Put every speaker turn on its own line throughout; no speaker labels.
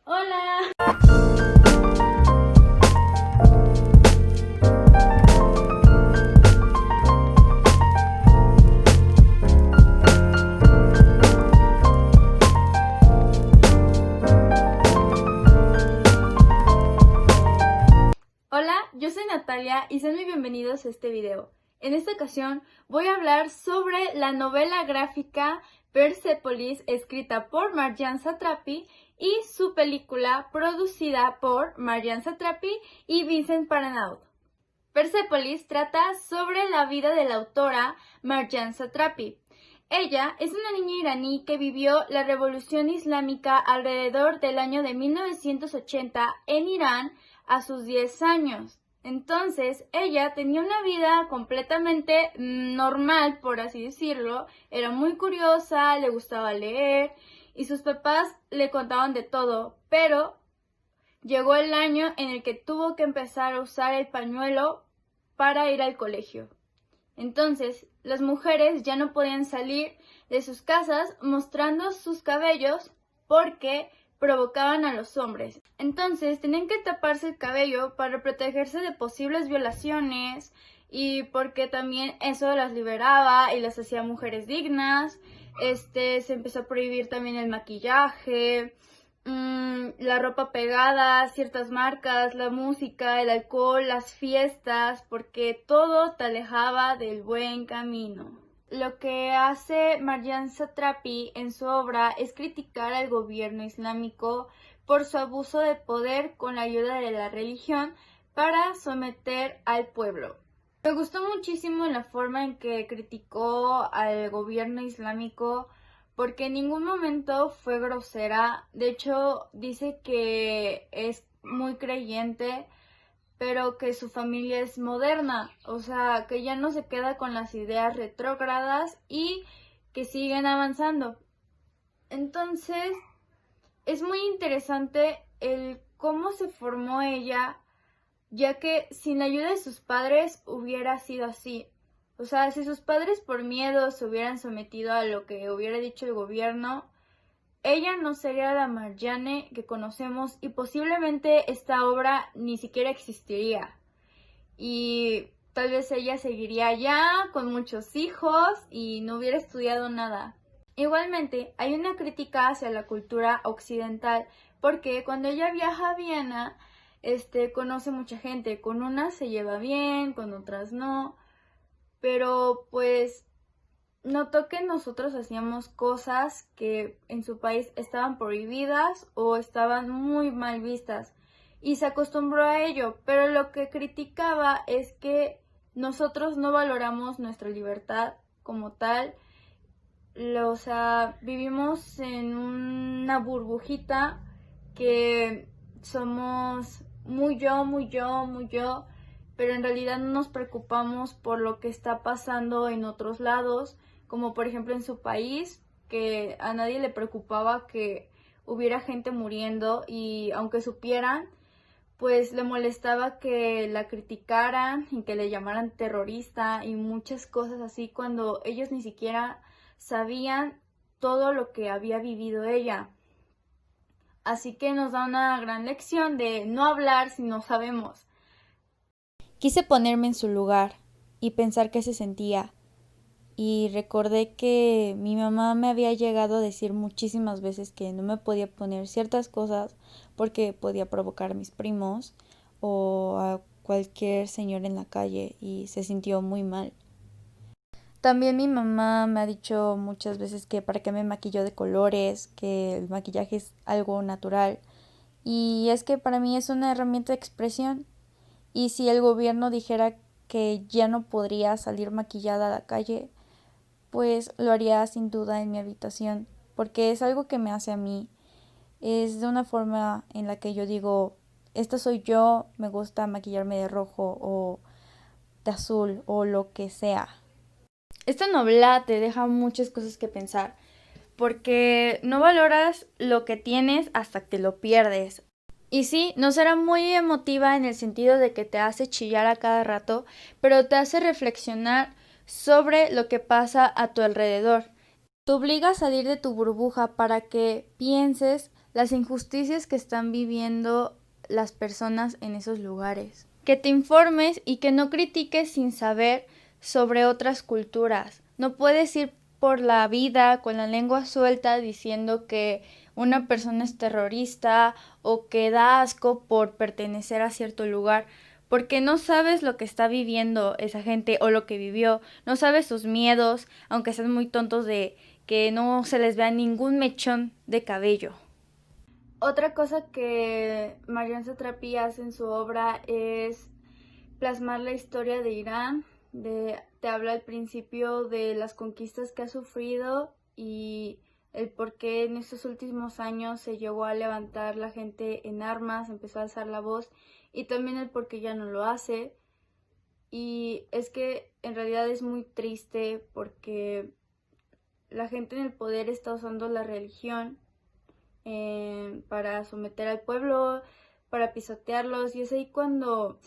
Hola. Hola, yo soy Natalia y sean muy bienvenidos a este video. En esta ocasión voy a hablar sobre la novela gráfica Persepolis escrita por Marjane Satrapi y su película producida por Marjane Satrapi y Vincent Parannaud. Persepolis trata sobre la vida de la autora Marjane Satrapi. Ella es una niña iraní que vivió la revolución islámica alrededor del año de 1980 en Irán a sus 10 años. Entonces, ella tenía una vida completamente normal, por así decirlo. Era muy curiosa, le gustaba leer y sus papás le contaban de todo, pero llegó el año en el que tuvo que empezar a usar el pañuelo para ir al colegio. Entonces, las mujeres ya no podían salir de sus casas mostrando sus cabellos porque provocaban a los hombres. Entonces, tenían que taparse el cabello para protegerse de posibles violaciones y porque también eso las liberaba y las hacía mujeres dignas. Se empezó a prohibir también el maquillaje, la ropa pegada, ciertas marcas, la música, el alcohol, las fiestas, porque todo te alejaba del buen camino. Lo que hace Marjane Satrapi en su obra es criticar al gobierno islámico por su abuso de poder con la ayuda de la religión para someter al pueblo. Me gustó muchísimo la forma en que criticó al gobierno islámico porque en ningún momento fue grosera. De hecho, dice que es muy creyente, pero que su familia es moderna, o sea, que ya no se queda con las ideas retrógradas y que siguen avanzando. Entonces, es muy interesante el cómo se formó ella, ya que sin la ayuda de sus padres hubiera sido así. O sea, si sus padres por miedo se hubieran sometido a lo que hubiera dicho el gobierno, ella no sería la Marjane que conocemos y posiblemente esta obra ni siquiera existiría. Y tal vez ella seguiría allá con muchos hijos y no hubiera estudiado nada. Igualmente, hay una crítica hacia la cultura occidental porque cuando ella viaja a Viena, conoce mucha gente. Con unas se lleva bien, con otras no. Pero pues notó que nosotros hacíamos cosas que en su país estaban prohibidas o estaban muy mal vistas y se acostumbró a ello, pero lo que criticaba es que nosotros no valoramos nuestra libertad como tal. O sea, vivimos en una burbujita que somos muy yo, muy yo, muy yo, pero en realidad no nos preocupamos por lo que está pasando en otros lados, como por ejemplo en su país, que a nadie le preocupaba que hubiera gente muriendo y aunque supieran, pues le molestaba que la criticaran y que le llamaran terrorista y muchas cosas así cuando ellos ni siquiera sabían todo lo que había vivido ella. Así que nos da una gran lección de no hablar si no sabemos.
Quise ponerme en su lugar y pensar qué se sentía, y recordé que mi mamá me había llegado a decir muchísimas veces que no me podía poner ciertas cosas porque podía provocar a mis primos o a cualquier señor en la calle, y se sintió muy mal. También mi mamá me ha dicho muchas veces que para qué me maquillo de colores, que el maquillaje es algo natural, y es que para mí es una herramienta de expresión. Y si el gobierno dijera que ya no podría salir maquillada a la calle, pues lo haría sin duda en mi habitación, porque es algo que me hace a mí. Es de una forma en la que yo digo, esta soy yo, me gusta maquillarme de rojo o de azul o lo que sea. Esta novela te deja muchas cosas que pensar, porque no valoras lo que tienes hasta que lo pierdes. Y sí, no será muy emotiva en el sentido de que te hace chillar a cada rato, pero te hace reflexionar sobre lo que pasa a tu alrededor. Te obliga a salir de tu burbuja para que pienses las injusticias que están viviendo las personas en esos lugares. Que te informes y que no critiques sin saber sobre otras culturas. No puedes ir por la vida con la lengua suelta diciendo que una persona es terrorista o que da asco por pertenecer a cierto lugar, porque no sabes lo que está viviendo esa gente o lo que vivió, no sabes sus miedos, aunque sean muy tontos de que no se les vea ningún mechón de cabello.
Otra cosa que Marjane Satrapi hace en su obra es plasmar la historia de Irán. Te habla al principio de las conquistas que ha sufrido y el por qué en estos últimos años se llegó a levantar la gente en armas, empezó a alzar la voz, y también el por qué ya no lo hace. Y es que en realidad es muy triste porque la gente en el poder está usando la religión para someter al pueblo, para pisotearlos, y es ahí cuando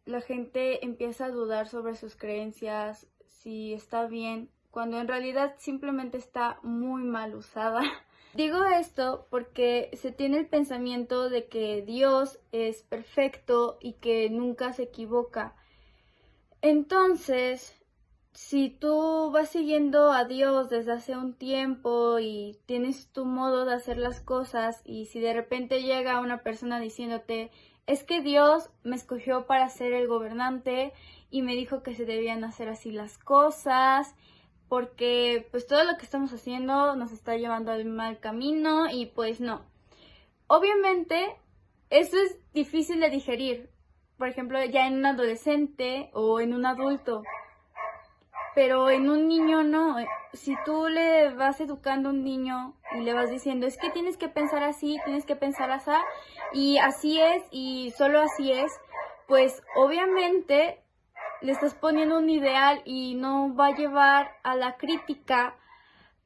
la gente empieza a dudar sobre sus creencias, si está bien, cuando en realidad simplemente está muy mal usada. Digo esto porque se tiene el pensamiento de que Dios es perfecto y que nunca se equivoca. Entonces, si tú vas siguiendo a Dios desde hace un tiempo y tienes tu modo de hacer las cosas, y si de repente llega una persona diciéndote, es que Dios me escogió para ser el gobernante y me dijo que se debían hacer así las cosas, porque pues todo lo que estamos haciendo nos está llevando al mal camino, y pues no. Obviamente, eso es difícil de digerir, por ejemplo, ya en un adolescente o en un adulto. Pero en un niño no. Si tú le vas educando a un niño y le vas diciendo, es que tienes que pensar así, tienes que pensar así, y así es, y solo así es, pues obviamente le estás poniendo un ideal y no va a llevar a la crítica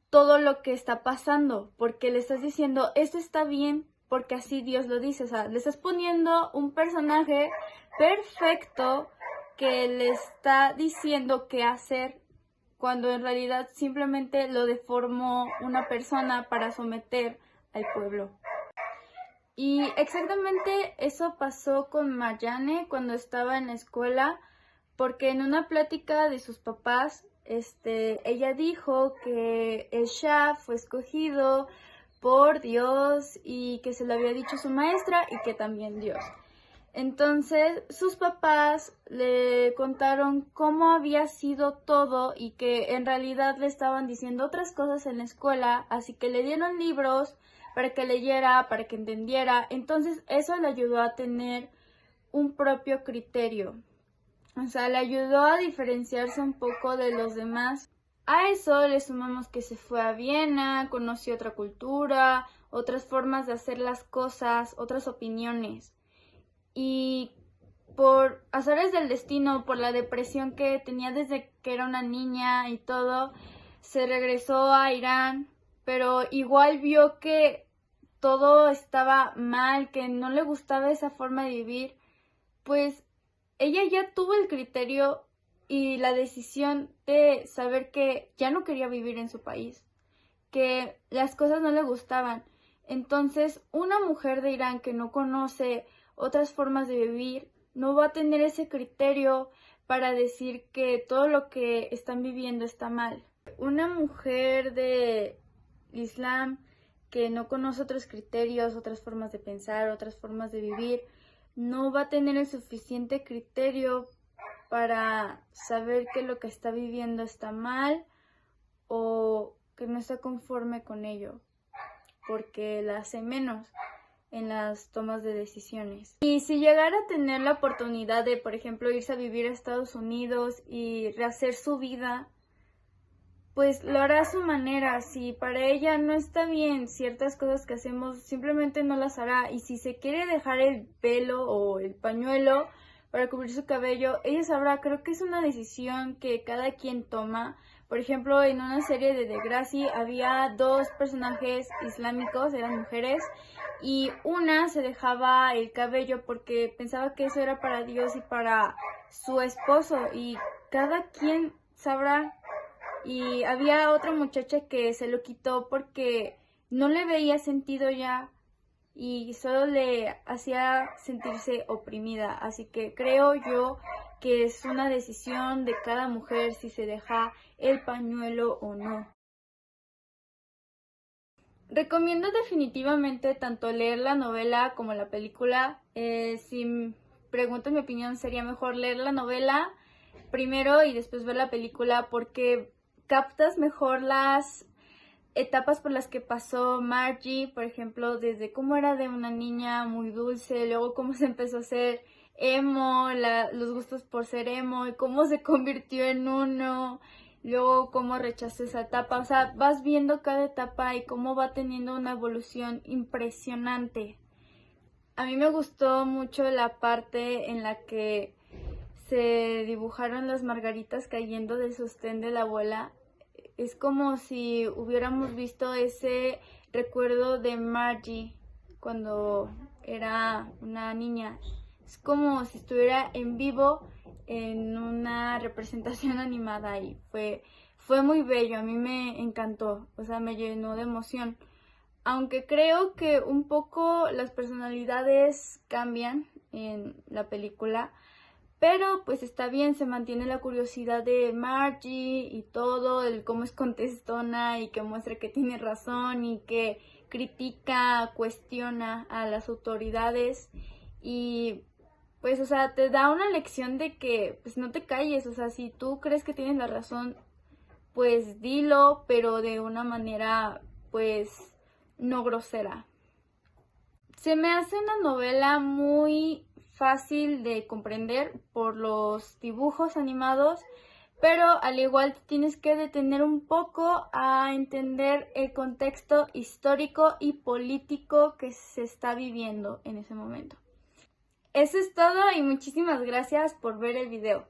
todo lo que está pasando, porque le estás diciendo, esto está bien, porque así Dios lo dice. O sea, le estás poniendo un personaje perfecto que le está diciendo qué hacer, cuando en realidad simplemente lo deformó una persona para someter al pueblo. Y exactamente eso pasó con Marjane cuando estaba en la escuela, porque en una plática de sus papás, ella dijo que el Shah fue escogido por Dios y que se lo había dicho su maestra y que también Dios. Entonces sus papás le contaron cómo había sido todo y que en realidad le estaban diciendo otras cosas en la escuela, así que le dieron libros para que leyera, para que entendiera. Entonces eso le ayudó a tener un propio criterio. O sea, le ayudó a diferenciarse un poco de los demás. A eso le sumamos que se fue a Viena, conoció otra cultura, otras formas de hacer las cosas, otras opiniones. Y por azares del destino, por la depresión que tenía desde que era una niña y todo, se regresó a Irán, pero igual vio que todo estaba mal, que no le gustaba esa forma de vivir. Pues ella ya tuvo el criterio y la decisión de saber que ya no quería vivir en su país, que las cosas no le gustaban. Entonces, una mujer de Irán que no conoce otras formas de vivir no va a tener ese criterio para decir que todo lo que están viviendo está mal. Una mujer de Islam que no conoce otros criterios, otras formas de pensar, otras formas de vivir, no va a tener el suficiente criterio para saber que lo que está viviendo está mal o que no está conforme con ello, porque la hace menos en las tomas de decisiones. Y si llegara a tener la oportunidad de, por ejemplo, irse a vivir a Estados Unidos y rehacer su vida, pues lo hará a su manera. Si para ella no está bien ciertas cosas que hacemos, simplemente no las hará. Y si se quiere dejar el velo o el pañuelo para cubrir su cabello, ella sabrá. Creo que es una decisión que cada quien toma. Por ejemplo, en una serie de Degrassi había dos personajes islámicos, eran mujeres, y una se dejaba el cabello porque pensaba que eso era para Dios y para su esposo, y cada quien sabrá. Y había otra muchacha que se lo quitó porque no le veía sentido ya y solo le hacía sentirse oprimida. Así que creo yo que es una decisión de cada mujer si se deja el pañuelo o no. Recomiendo definitivamente tanto leer la novela como la película. Si me preguntan mi opinión, sería mejor leer la novela primero y después ver la película, porque captas mejor las etapas por las que pasó Margie, por ejemplo, desde cómo era de una niña muy dulce, luego cómo se empezó a hacer emo, los gustos por ser emo y cómo se convirtió en uno, luego cómo rechazó esa etapa. O sea, vas viendo cada etapa y cómo va teniendo una evolución impresionante. A mí me gustó mucho la parte en la que se dibujaron las margaritas cayendo del sostén de la abuela. Es como si hubiéramos visto ese recuerdo de Margie cuando era una niña. Es como si estuviera en vivo en una representación animada y fue muy bello, a mí me encantó, o sea, me llenó de emoción. Aunque creo que un poco las personalidades cambian en la película, pero pues está bien, se mantiene la curiosidad de Margie y todo, el cómo es contestona y que muestra que tiene razón y que critica, cuestiona a las autoridades y pues, o sea, te da una lección de que pues no te calles, o sea, si tú crees que tienes la razón, pues dilo, pero de una manera pues no grosera. Se me hace una novela muy fácil de comprender por los dibujos animados, pero al igual tienes que detener un poco a entender el contexto histórico y político que se está viviendo en ese momento. Eso es todo y muchísimas gracias por ver el video.